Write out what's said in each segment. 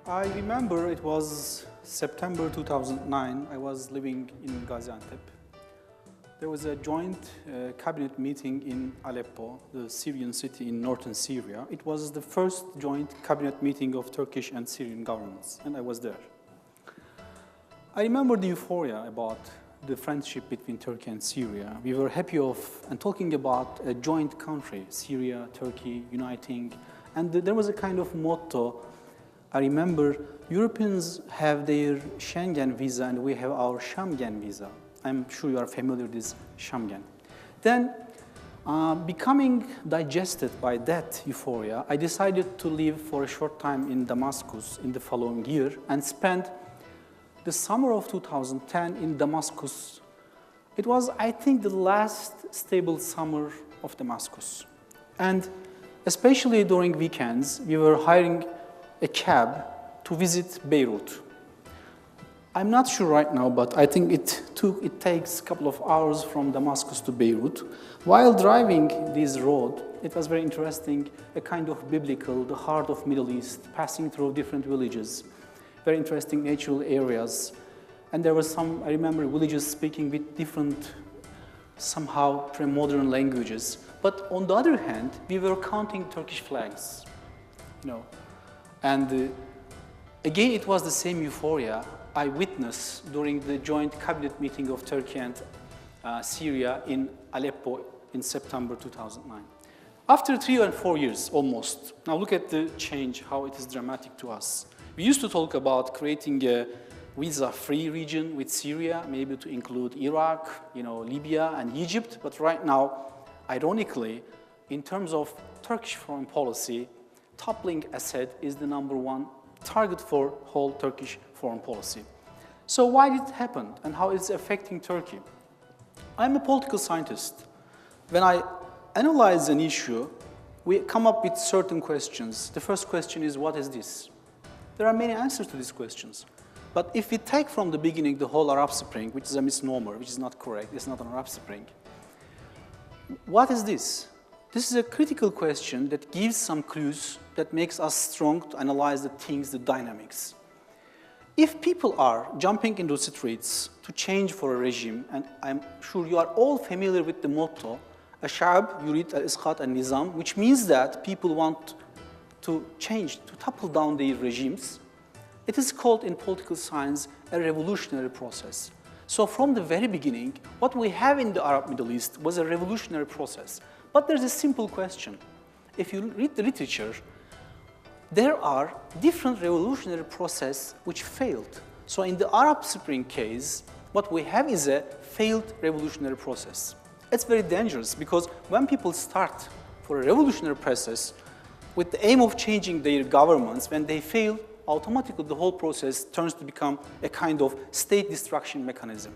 I remember it was September 2009. I was living in Gaziantep. There was a joint cabinet meeting in Aleppo, the Syrian city in northern Syria. It was the first joint cabinet meeting of Turkish and Syrian governments, and I was there. I remember the euphoria about the friendship between Turkey and Syria. We were happy of and talking about a joint country, Syria, Turkey, uniting. And there was a kind of motto. I remember Europeans have their Schengen visa and we have our Schengen visa. I'm sure you are familiar with this Schengen. Then, becoming digested by that euphoria, I decided to live for a short time in Damascus in the following year and spent the summer of 2010 in Damascus. It was, I think, the last stable summer of Damascus. And especially during weekends, we were hiring a cab to visit Beirut. I'm not sure right now, but I think it takes a couple of hours from Damascus to Beirut. While driving this road, it was very interesting, a kind of biblical, the heart of Middle East, passing through different villages, very interesting natural areas. And there were some, I remember, villages speaking with different, somehow pre-modern languages. But on the other hand, we were counting Turkish flags, And again, it was the same euphoria I witnessed during the joint cabinet meeting of Turkey and Syria in Aleppo in September 2009. After 3 and 4 years, almost, now look at the change, how it is dramatic to us. We used to talk about creating a visa-free region with Syria, maybe to include Iraq, Libya and Egypt, but right now, ironically, in terms of Turkish foreign policy, toppling Assad is the #1 target for whole Turkish foreign policy. So why did it happen and how it's affecting Turkey? I'm a political scientist. When I analyze an issue, we come up with certain questions. The first question is, what is this? There are many answers to these questions. But if we take from the beginning the whole Arab Spring, which is a misnomer, which is not correct, it's not an Arab Spring, what is this? This is a critical question that gives some clues that makes us strong to analyze the things, the dynamics. If people are jumping into the streets to change for a regime, and I'm sure you are all familiar with the motto, الشعب يريد الإسقاط النظام, which means that people want to change, to topple down their regimes, it is called in political science a revolutionary process. So from the very beginning, what we have in the Arab Middle East was a revolutionary process. But there's a simple question. If you read the literature, there are different revolutionary processes which failed. So in the Arab Spring case, what we have is a failed revolutionary process. It's very dangerous because when people start for a revolutionary process with the aim of changing their governments, when they fail, automatically the whole process turns to become a kind of state destruction mechanism.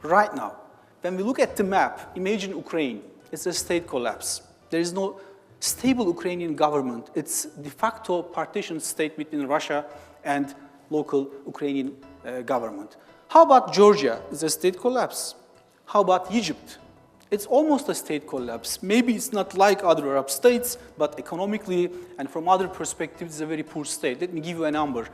Right now, when we look at the map, imagine Ukraine. It's a state collapse. There is no stable Ukrainian government. It's de facto partition state between Russia and local Ukrainian government. How about Georgia? It's a state collapse. How about Egypt? It's almost a state collapse. Maybe it's not like other Arab states, but economically and from other perspectives, it's a very poor state. Let me give you a number.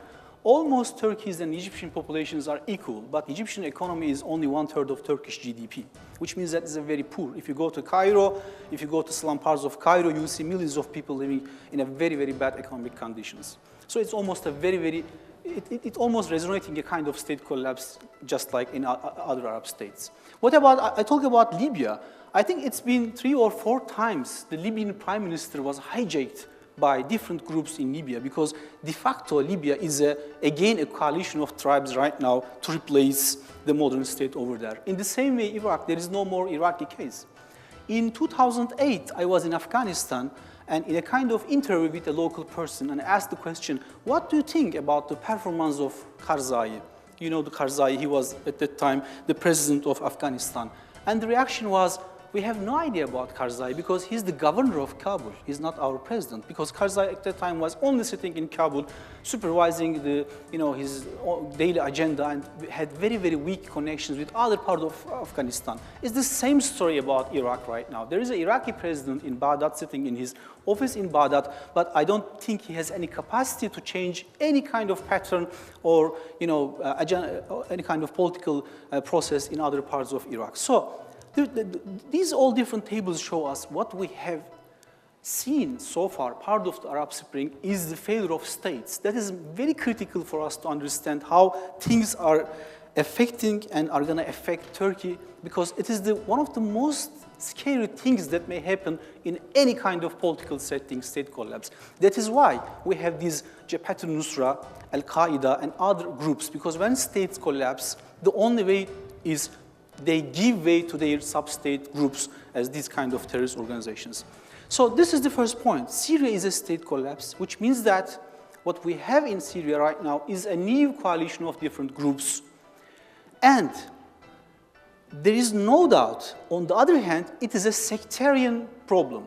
Almost Turkey's and Egyptian populations are equal, but Egyptian economy is only 1/3 of Turkish GDP, which means that it's a very poor. If you go to Cairo, if you go to slum parts of Cairo, you will see millions of people living in a very, very bad economic conditions. So it's almost a very, it almost resonating a kind of state collapse, just like in other Arab states. What about, I talk about Libya. I think it's been 3 or 4 times the Libyan prime minister was hijacked by different groups in Libya because de facto Libya is again a coalition of tribes right now to replace the modern state over there. In the same way, Iraq, there is no more Iraqi case. In 2008, I was in Afghanistan and in a kind of interview with a local person and asked the question, what do you think about the performance of Karzai? You know the Karzai, he was at that time the president of Afghanistan. And the reaction was, we have no idea about Karzai because he's the governor of Kabul. He's not our president, because Karzai at that time was only sitting in Kabul, supervising the, his daily agenda, and had very, very weak connections with other parts of Afghanistan. It's the same story about Iraq right now. There is an Iraqi president in Baghdad, sitting in his office in Baghdad, but I don't think he has any capacity to change any kind of pattern or any kind of political process in other parts of Iraq. So these all different tables show us what we have seen so far. Part of the Arab Spring is the failure of states. That is very critical for us to understand how things are affecting and are going to affect Turkey, because it is one of the most scary things that may happen in any kind of political setting, state collapse. That is why we have these Jabhat al-Nusra, Al-Qaeda, and other groups, because when states collapse, the only way is they give way to their sub-state groups as these kind of terrorist organizations. So this is the first point. Syria is a state collapse, which means that what we have in Syria right now is a new coalition of different groups. And there is no doubt, on the other hand, it is a sectarian problem.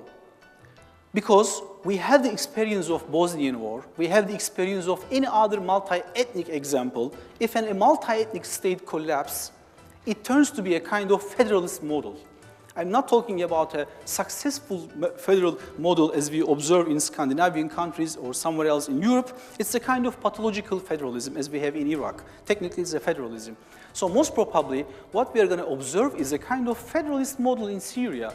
Because we have the experience of Bosnian War, we have the experience of any other multi-ethnic example. If a multi-ethnic state collapses, it turns to be a kind of federalist model. I'm not talking about a successful federal model as we observe in Scandinavian countries or somewhere else in Europe. It's a kind of pathological federalism as we have in Iraq. Technically, it's a federalism. So most probably, what we are going to observe is a kind of federalist model in Syria.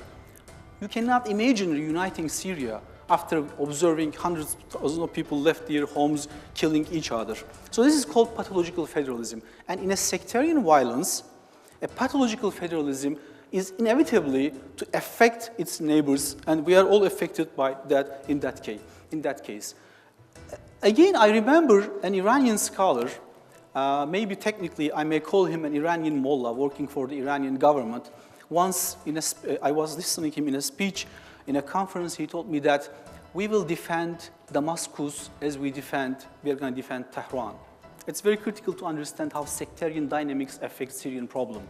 You cannot imagine reuniting Syria after observing hundreds of thousands of people left their homes, killing each other. So this is called pathological federalism. And in a sectarian violence, a pathological federalism is inevitably to affect its neighbors, and we are all affected by that in that case. Again, I remember an Iranian scholar, maybe technically I may call him an Iranian mullah working for the Iranian government. Once I was listening to him in a speech in a conference, he told me that we will defend Damascus as we are going to defend Tehran. It's very critical to understand how sectarian dynamics affect Syrian problem.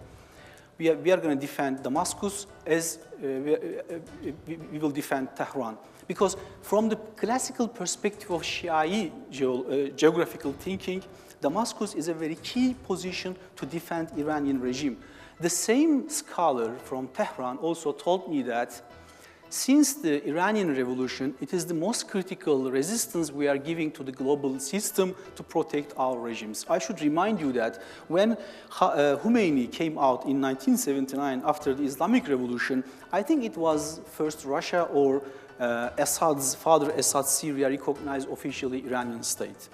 We are going to defend Damascus as we will defend Tehran. Because from the classical perspective of Shiite geographical thinking, Damascus is a very key position to defend Iranian regime. The same scholar from Tehran also told me that since the Iranian revolution, it is the most critical resistance we are giving to the global system to protect our regimes. I should remind you that when Khomeini came out in 1979 after the Islamic revolution, I think it was first Russia or Assad's father, Assad Syria, recognized officially Iranian state,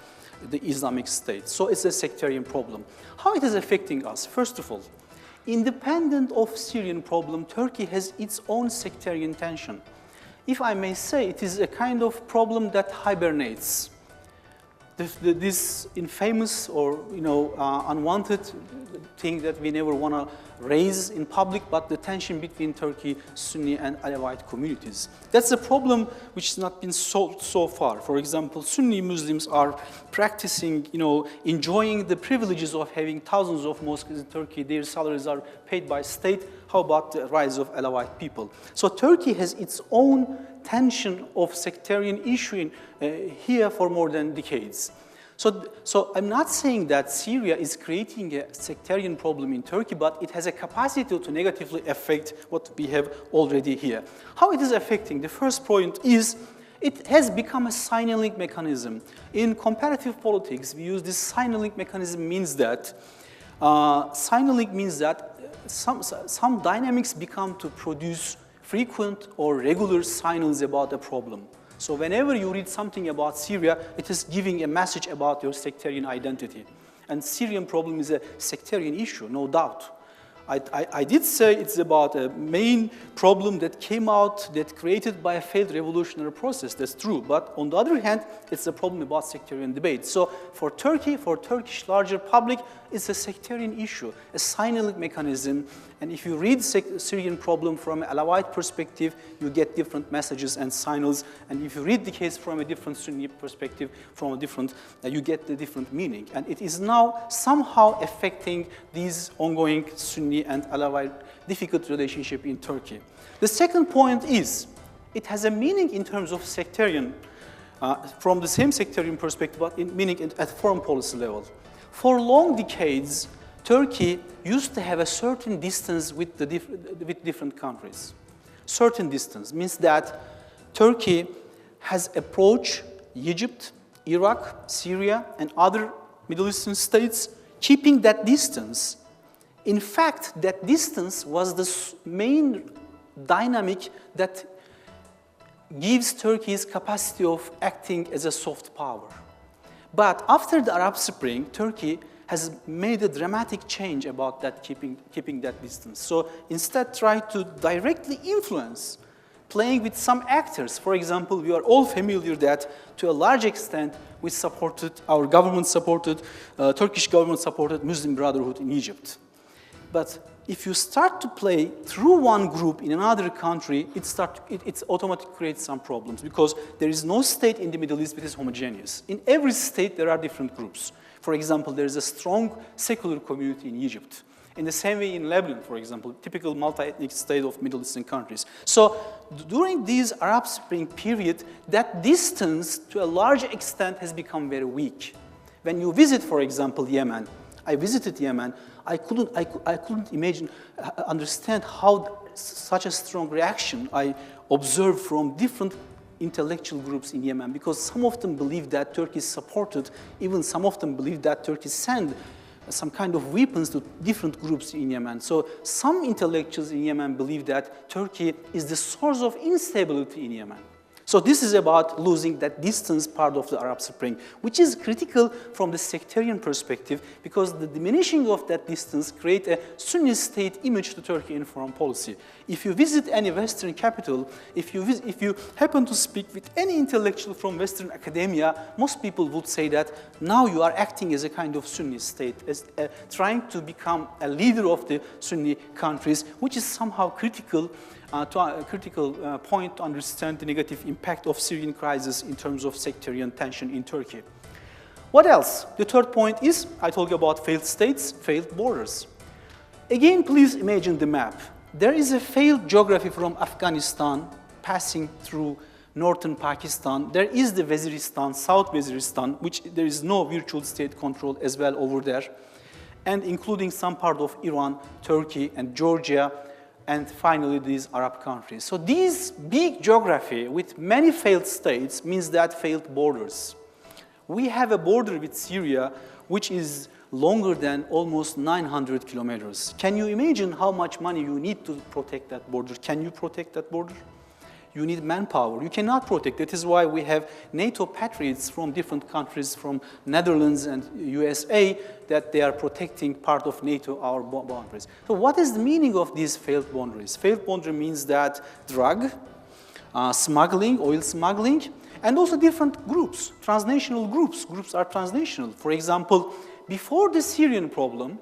the Islamic state. So it's a sectarian problem. How it is affecting us? First of all, independent of Syrian problem, Turkey has its own sectarian tension. If I may say, it is a kind of problem that hibernates. This infamous or unwanted thing that we never want to raise in public, but the tension between Turkey, Sunni and Alawite communities. That's a problem which has not been solved so far. For example, Sunni Muslims are practicing, enjoying the privileges of having thousands of mosques in Turkey. Their salaries are paid by state. How about the rise of Alawite people? So Turkey has its own tension of sectarian issue here for more than decades. So I'm not saying that Syria is creating a sectarian problem in Turkey, but it has a capacity to negatively affect what we have already here. How it is affecting? The first point is it has become a signaling mechanism. In comparative politics, we use this signaling mechanism means that some dynamics become to produce frequent or regular signals about a problem. So whenever you read something about Syria, it is giving a message about your sectarian identity. And Syrian problem is a sectarian issue, no doubt. I did say it's about a main problem that came out, that created by a failed revolutionary process. That's true. But on the other hand, it's a problem about sectarian debate. So for Turkey, for Turkish larger public, it's a sectarian issue, a signaling mechanism. And if you read Syrian problem from an Alawite perspective, you get different messages and signals. And if you read the case from a different Sunni perspective, you get the different meaning. And it is now somehow affecting these ongoing Sunni Sunni and Alawite difficult relationship in Turkey. The second point is, it has a meaning in terms of sectarian, from the same sectarian perspective, but in meaning at foreign policy level. For long decades, Turkey used to have a certain distance with different countries. Certain distance means that Turkey has approached Egypt, Iraq, Syria, and other Middle Eastern states, keeping that distance. In fact, that distance was the main dynamic that gives Turkey's capacity of acting as a soft power. But after the Arab Spring, Turkey has made a dramatic change about that keeping that distance. So instead, try to directly influence, playing with some actors. For example, we are all familiar that to a large extent we supported, our government supported, Turkish government supported Muslim Brotherhood in Egypt. But if you start to play through one group in another country, it automatically creates some problems because there is no state in the Middle East that is homogeneous. In every state, there are different groups. For example, there is a strong secular community in Egypt. In the same way in Lebanon, for example, typical multi-ethnic state of Middle Eastern countries. So during this Arab Spring period, that distance to a large extent has become very weak. When you visit, for example, Yemen, I visited Yemen, I couldn't imagine, understand how such a strong reaction I observed from different intellectual groups in Yemen, because some of them believe that Turkey supported, even some of them believe that Turkey sent some kind of weapons to different groups in Yemen. So some intellectuals in Yemen believe that Turkey is the source of instability in Yemen. So this is about losing that distance part of the Arab Spring, which is critical from the sectarian perspective because the diminishing of that distance creates a Sunni state image to Turkey in foreign policy. If you visit any Western capital, if you happen to speak with any intellectual from Western academia, most people would say that now you are acting as a kind of Sunni state, as trying to become a leader of the Sunni countries, which is somehow critical point to understand the negative impact of Syrian crisis in terms of sectarian tension in Turkey. What else? The third point is, I told you about failed states, failed borders. Again, please imagine the map. There is a failed geography from Afghanistan passing through northern Pakistan. There is the Waziristan, South Waziristan, which there is no virtual state control as well over there, and including some part of Iran, Turkey, and Georgia, and finally these Arab countries. So these big geography with many failed states means that failed borders. We have a border with Syria which is longer than almost 900 kilometers. Can you imagine how much money you need to protect that border? Can you protect that border? You need manpower. You cannot protect. That is why we have NATO patriots from different countries, from Netherlands and USA, that they are protecting part of NATO, our boundaries. So what is the meaning of these failed boundaries? Failed boundary means that drug, smuggling, oil smuggling, and also different groups, transnational groups. Groups are transnational. For example, before the Syrian problem,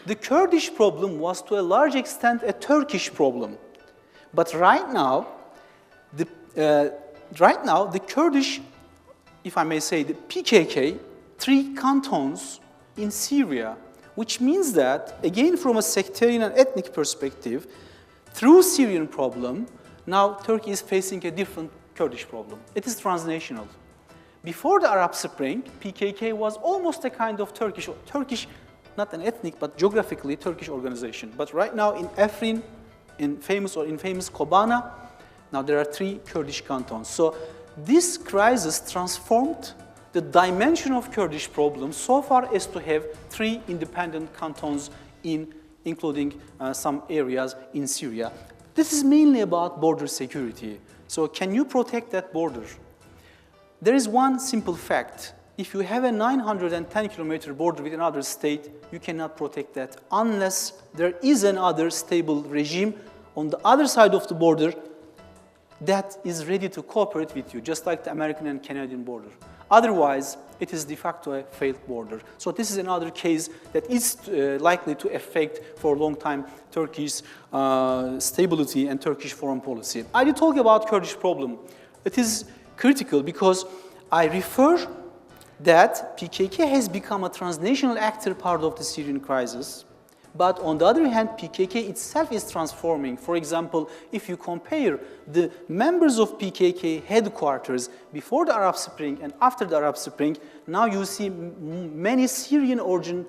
the Kurdish problem was to a large extent a Turkish problem. But right now, the Kurdish, if I may say, the PKK, 3 cantons in Syria, which means that, again, from a sectarian and ethnic perspective, through Syrian problem, now Turkey is facing a different Kurdish problem. It is transnational. Before the Arab Spring, PKK was almost a kind of Turkish, not an ethnic, but geographically Turkish organization. But right now in Afrin, in famous Kobana, now there are 3 Kurdish cantons. So this crisis transformed the dimension of Kurdish problem so far as to have 3 independent cantons including some areas in Syria. This is mainly about border security. So can you protect that border? There is one simple fact. If you have a 910-kilometer border with another state, you cannot protect that unless there is another stable regime on the other side of the border that is ready to cooperate with you, just like the American and Canadian border. Otherwise, it is de facto a failed border. So this is another case that is likely to affect for a long time Turkey's stability and Turkish foreign policy. I did talk about Kurdish problem. It is critical because I refer that PKK has become a transnational actor part of the Syrian crisis, But on the other hand, PKK itself is transforming. For example, if you compare the members of PKK headquarters before the Arab Spring and after the Arab Spring, now you see many Syrian origin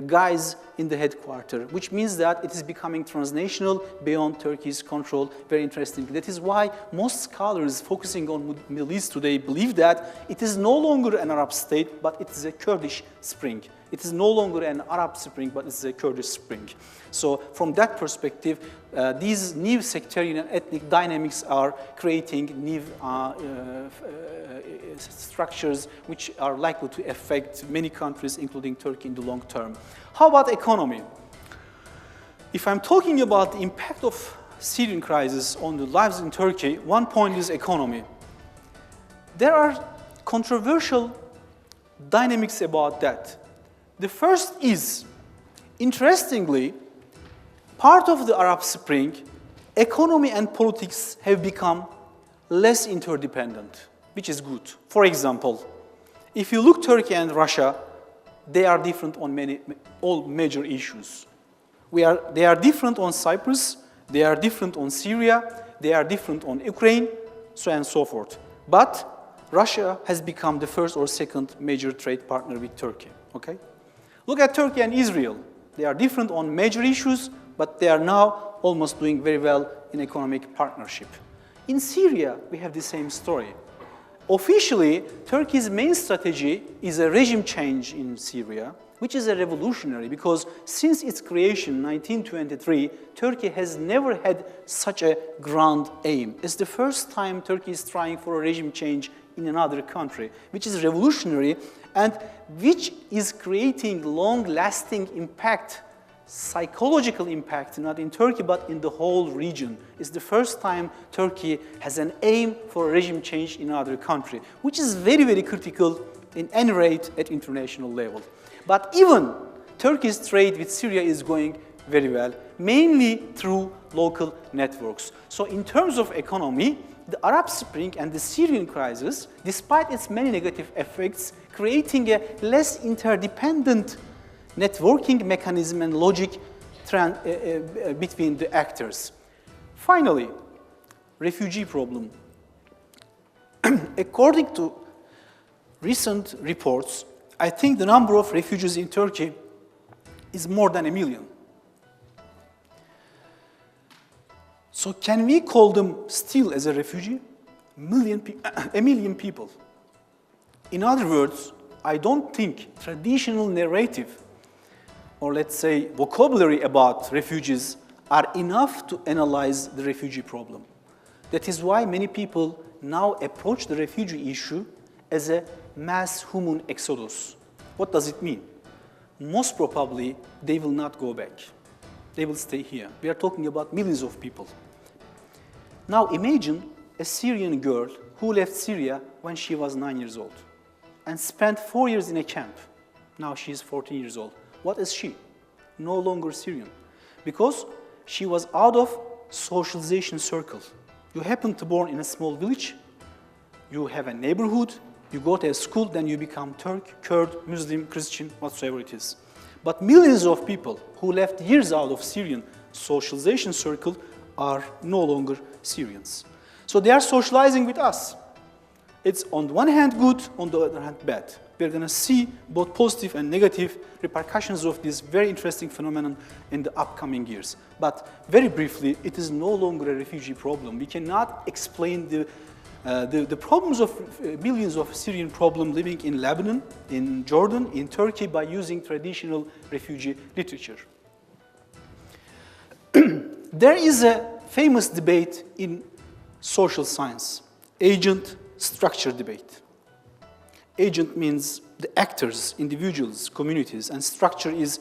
guys in the headquarters, which means that it is becoming transnational beyond Turkey's control. Very interesting. That is why most scholars focusing on Middle East today believe that it is no longer an Arab state, but it is a Kurdish spring. It is no longer an Arab spring, but it's a Kurdish spring. So from that perspective, these new sectarian and ethnic dynamics are creating new structures which are likely to affect many countries, including Turkey, in the long term. How about economy? If I'm talking about the impact of Syrian crisis on the lives in Turkey, one point is economy. There are controversial dynamics about that. The first is, interestingly, part of the Arab Spring, economy and politics have become less interdependent, which is good. For example, if you look Turkey and Russia, they are different on all major issues. They are different on Cyprus, they are different on Syria, they are different on Ukraine, so on and so forth. But Russia has become the first or second major trade partner with Turkey, okay? Look at Turkey and Israel. They are different on major issues, but they are now almost doing very well in economic partnership. In Syria, we have the same story. Officially, Turkey's main strategy is a regime change in Syria, which is a revolutionary because since its creation in 1923, Turkey has never had such a grand aim. It's the first time Turkey is trying for a regime change in another country, which is revolutionary and which is creating long-lasting impact, psychological impact, not in Turkey, but in the whole region. It's the first time Turkey has an aim for a regime change in another country, which is very, very critical in any rate at international level. But even Turkey's trade with Syria is going very well, mainly through local networks. So in terms of economy, the Arab Spring and the Syrian crisis, despite its many negative effects, creating a less interdependent networking mechanism and logic between the actors. Finally, refugee problem. According to recent reports, I think the number of refugees in Turkey is more than 1 million. So can we call them still as a refugee? 1 million people. In other words, I don't think traditional narrative or let's say vocabulary about refugees are enough to analyze the refugee problem. That is why many people now approach the refugee issue as a mass human exodus. What does it mean? Most probably, they will not go back. They will stay here. We are talking about millions of people. Now imagine a Syrian girl who left Syria when she was 9 years old and spent 4 years in a camp. Now she is 14 years old. What is she? No longer Syrian. Because she was out of socialization circle. You happen to born in a small village, you have a neighborhood, you go to a school, then you become Turk, Kurd, Muslim, Christian, whatsoever it is. But millions of people who left years out of Syrian socialization circle are no longer Syrians. So they are socializing with us. It's on the one hand good, on the other hand bad. We're going to see both positive and negative repercussions of this very interesting phenomenon in the upcoming years. But very briefly, it is no longer a refugee problem. We cannot explain the problems of millions of Syrian problems living in Lebanon, in Jordan, in Turkey by using traditional refugee literature. There is a famous debate in social science, agent-structure debate. Agent means the actors, individuals, communities, and structure is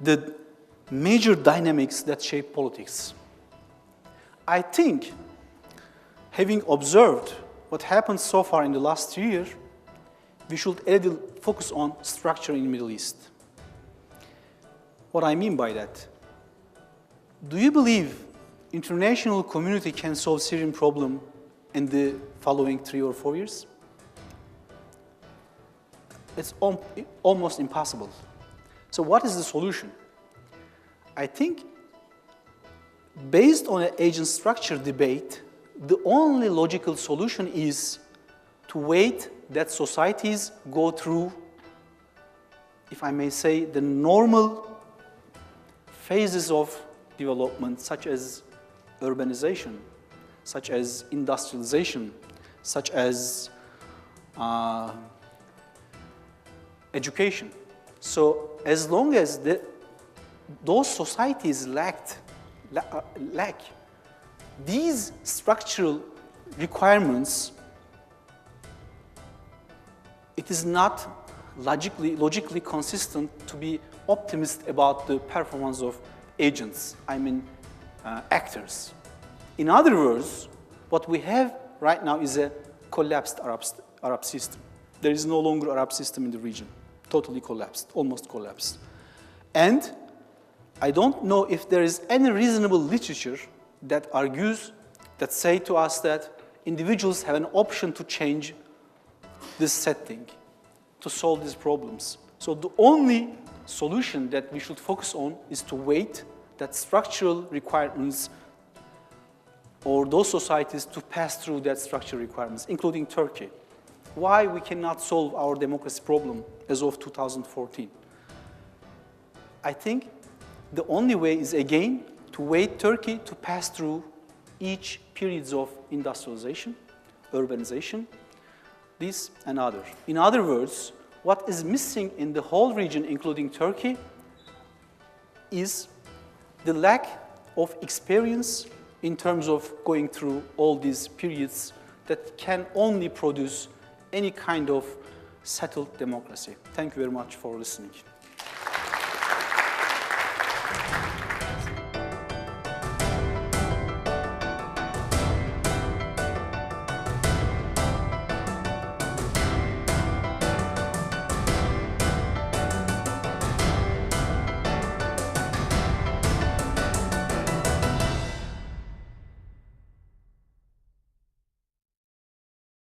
the major dynamics that shape politics. I think, having observed what happened so far in the last year, we should a little focus on structure in the Middle East. What I mean by that? Do you believe international community can solve Syrian problem in the following 3 or 4 years? It's almost impossible. So what is the solution? I think based on an agent structure debate, the only logical solution is to wait that societies go through, if I may say, the normal phases of development, such as urbanization, such as industrialization, such as education. So as long as those societies lack these structural requirements, it is not logically consistent to be optimistic about the performance of agents, I mean actors. In other words, what we have right now is a collapsed Arab system. There is no longer Arab system in the region, totally collapsed, almost collapsed. And I don't know if there is any reasonable literature that argues, that say to us that individuals have an option to change this setting, to solve these problems. So the only solution that we should focus on is to wait that structural requirements or those societies to pass through that structural requirements, including Turkey. Why we cannot solve our democracy problem as of 2014? I think the only way is, again, to wait Turkey to pass through each periods of industrialization, urbanization, this and other. In other words, what is missing in the whole region, including Turkey, is the lack of experience in terms of going through all these periods that can only produce any kind of settled democracy. Thank you very much for listening.